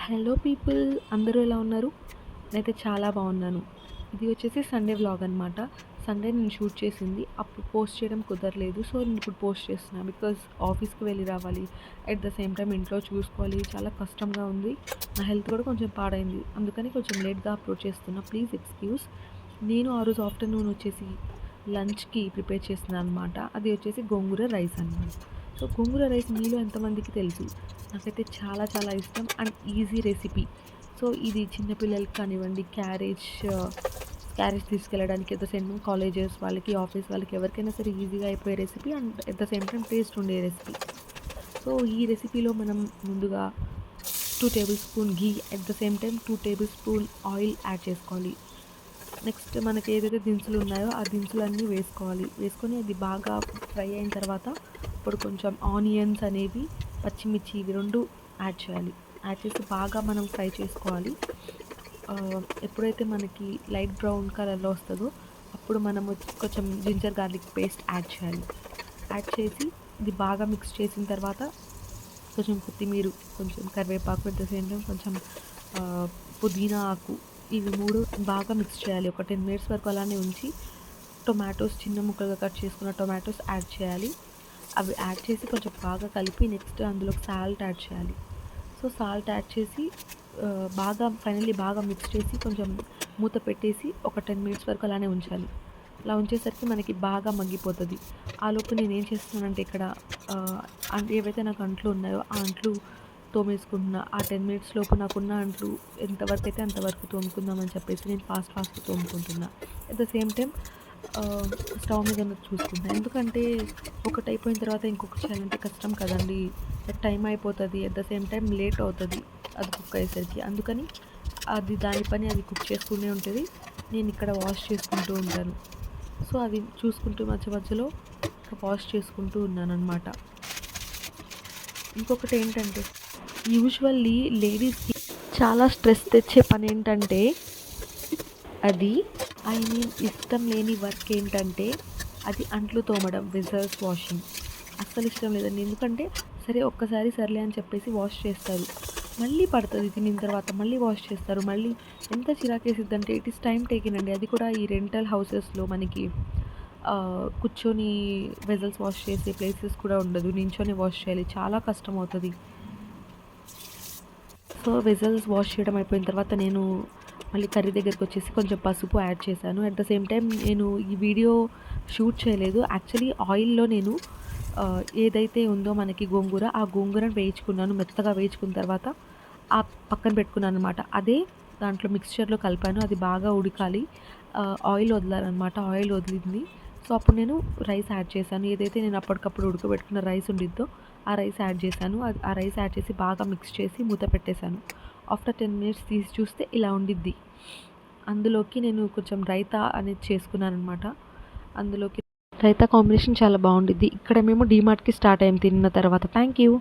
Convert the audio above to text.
Hello people, అందరూ ఎలా ఉన్నారు? నేనైతే చాలా బాగున్నాను. ఇది వచ్చేసి సండే వ్లాగ్ అనమాట. సండే నేను షూట్ చేసింది. అప్పుడు పోస్ట్ చేయడం కుదరలేదు. సో నేను ఇప్పుడు పోస్ట్ చేస్తున్నాను. బికాజ్ ఆఫీస్కి వెళ్ళి రావాలి, అట్ ద సేమ్ టైం ఇంట్లో చూసుకోవాలి. చాలా కష్టంగా ఉంది. నా హెల్త్ కూడా కొంచెం పాడైంది. అందుకని కొంచెం లేట్గా అప్లోడ్ చేస్తున్నా. Please excuse. నేను ఆ రోజు ఆఫ్టర్నూన్ వచ్చేసి లంచ్కి ప్రిపేర్ చేస్తున్నాను అనమాట. అది వచ్చేసి గోంగూర రైస్ అనమాట. సో గోంగూర రైస్ మీలో ఎంతమందికి తెలుసు? నాకైతే చాలా చాలా ఇష్టం అండ్ ఈజీ రెసిపీ. సో ఇది చిన్నపిల్లలకి కానివ్వండి, క్యారేజ్ తీసుకెళ్ళడానికి, at the same time colleges వాళ్ళకి, ఆఫీస్ వాళ్ళకి, ఎవరికైనా సరే ఈజీగా అయిపోయే recipe and at the same time taste ఉండే రెసిపీ. సో ఈ రెసిపీలో మనం ముందుగా 2 table spoon ghee, at the same time 2 table spoon oil add చేసుకోవాలి. నెక్స్ట్ మనకి ఏదైతే దినుసులు ఉన్నాయో ఆ దినుసులన్నీ వేసుకోవాలి. వేసుకొని అది బాగా ఫ్రై అయిన తర్వాత ఇప్పుడు కొంచెం ఆనియన్స్ అనేవి, పచ్చిమిర్చి, ఇవి 2 యాడ్ చేయాలి. యాడ్ చేసి బాగా మనం ఫ్రై చేసుకోవాలి. ఎప్పుడైతే మనకి లైట్ బ్రౌన్ కలర్లో వస్తుందో అప్పుడు మనము కొంచెం జింజర్ గార్లిక్ పేస్ట్ యాడ్ చేయాలి. యాడ్ చేసి ఇది బాగా మిక్స్ చేసిన తర్వాత కొంచెం కొత్తిమీర, కొంచెం కరివేపాకు, ఎట్ ద సేమ్ టైం కొంచెం పుదీనా ఆకు, ఇవి 3 బాగా మిక్స్ చేయాలి. ఒక 10 మినిట్స్ వరకు అలానే ఉంచి టొమాటోస్, చిన్న ముక్కలుగా కట్ చేసుకున్న టొమాటోస్ యాడ్ చేయాలి. అవి యాడ్ చేసి కొంచెం బాగా కలిపి నెక్స్ట్ అందులోకి సాల్ట్ యాడ్ చేయాలి. సో సాల్ట్ యాడ్ చేసి ఫైనల్లీ బాగా మిక్స్ చేసి కొంచెం మూత పెట్టేసి ఒక 10 మినిట్స్ వరకు అలానే ఉంచాలి. అలా ఉంచేసరికి మనకి బాగా మగ్గిపోతుంది. ఆలోపు నేనేం చేస్తున్నానంటే ఇక్కడ ఏవైతే నాకు అంట్లు ఉన్నాయో ఆ అంట్లు తోమేసుకుంటున్నా. ఆ 10 మినిట్స్ లోపు నాకున్న అంట్లు ఎంతవరకు అయితే అంతవరకు తోముకుందామని చెప్పేసి నేను ఫాస్ట్గా తోముకుంటున్నా. At the same time stove మీద చూసుకుంటాను. ఎందుకంటే ఒకటి అయిపోయిన తర్వాత ఇంకొకటి చేయాలంటే కష్టం కదండి. టైం అయిపోతుంది, at the same time late అవుతుంది అది కుక్ అయ్యేసరికి. అందుకని దాని పని అది కుక్ చేసుకునే ఉంటుంది. నేను ఇక్కడ వాష్ చేసుకుంటూ ఉంటాను. సో అది చూసుకుంటూ మధ్యలో వాష్ చేసుకుంటూ ఉన్నాను అనమాట. ఇంకొకటి ఏంటంటే యూజువల్లీ లేడీస్కి చాలా స్ట్రెస్ తెచ్చే పని ఏంటంటే ఇష్టం లేని వర్క్ ఏంటంటే అది అంట్లు తోమడం, వెజల్స్ వాషింగ్. అస్సలు ఇష్టం లేదండి. ఎందుకంటే సరే ఒక్కసారి సర్లే అని చెప్పేసి వాష్ చేస్తారు, మళ్ళీ పడుతుంది, తినిన తర్వాత మళ్ళీ వాష్ చేస్తారు. మళ్ళీ ఎంత చిరాకేసిద్దంటే ఇట్ ఈస్ టైం టేకిన్ అండి. అది కూడా ఈ రెంటల్ హౌసెస్లో మనకి కూర్చొని వెజల్స్ వాష్ చేసే ప్లేసెస్ కూడా ఉండదు. నించొని వాష్ చేయాలి, చాలా కష్టం అవుతుంది. సో వెజల్స్ వాష్ చేయడం అయిపోయిన తర్వాత నేను మళ్ళీ కర్రీ దగ్గరికి వచ్చేసి కొంచెం పసుపు యాడ్ చేశాను. అట్ ద సేమ్ టైం నేను ఈ వీడియో షూట్ చేయలేదు. యాక్చువల్లీ ఆయిల్లో నేను ఏదైతే ఉందో మనకి గోంగూర, ఆ గోంగూరను వేయించుకున్నాను. మెత్తగా వేయించుకున్న తర్వాత ఆ పక్కన పెట్టుకున్నాను అనమాట. అదే దాంట్లో మిక్స్చర్లో కలిపాను. అది బాగా ఉడకాలి, ఆయిల్ వదలాలన్నమాట. ఆయిల్ వదిలింది. సో అప్పుడు నేను రైస్ యాడ్ చేశాను. ఏదైతే నేను అప్పటికప్పుడు ఉడకబెట్టుకున్న రైస్ ఉండిద్దో ఆ రైస్ యాడ్ చేశాను. ఆ రైస్ యాడ్ చేసి బాగా మిక్స్ చేసి మూత పెట్టేశాను. ఆఫ్టర్ 10 మినిట్స్ తీసి చూస్తే ఇలా ఉండిద్ది. అందులోకి నేను కొంచెం రైతా అనేది చేసుకున్నాను అనమాట. అందులోకి రైతా కాంబినేషన్ చాలా బాగుండిద్ది. ఇక్కడ మేము డీమార్ట్కి స్టార్ట్ అయ్యాం తిన్న తర్వాత. Thank you.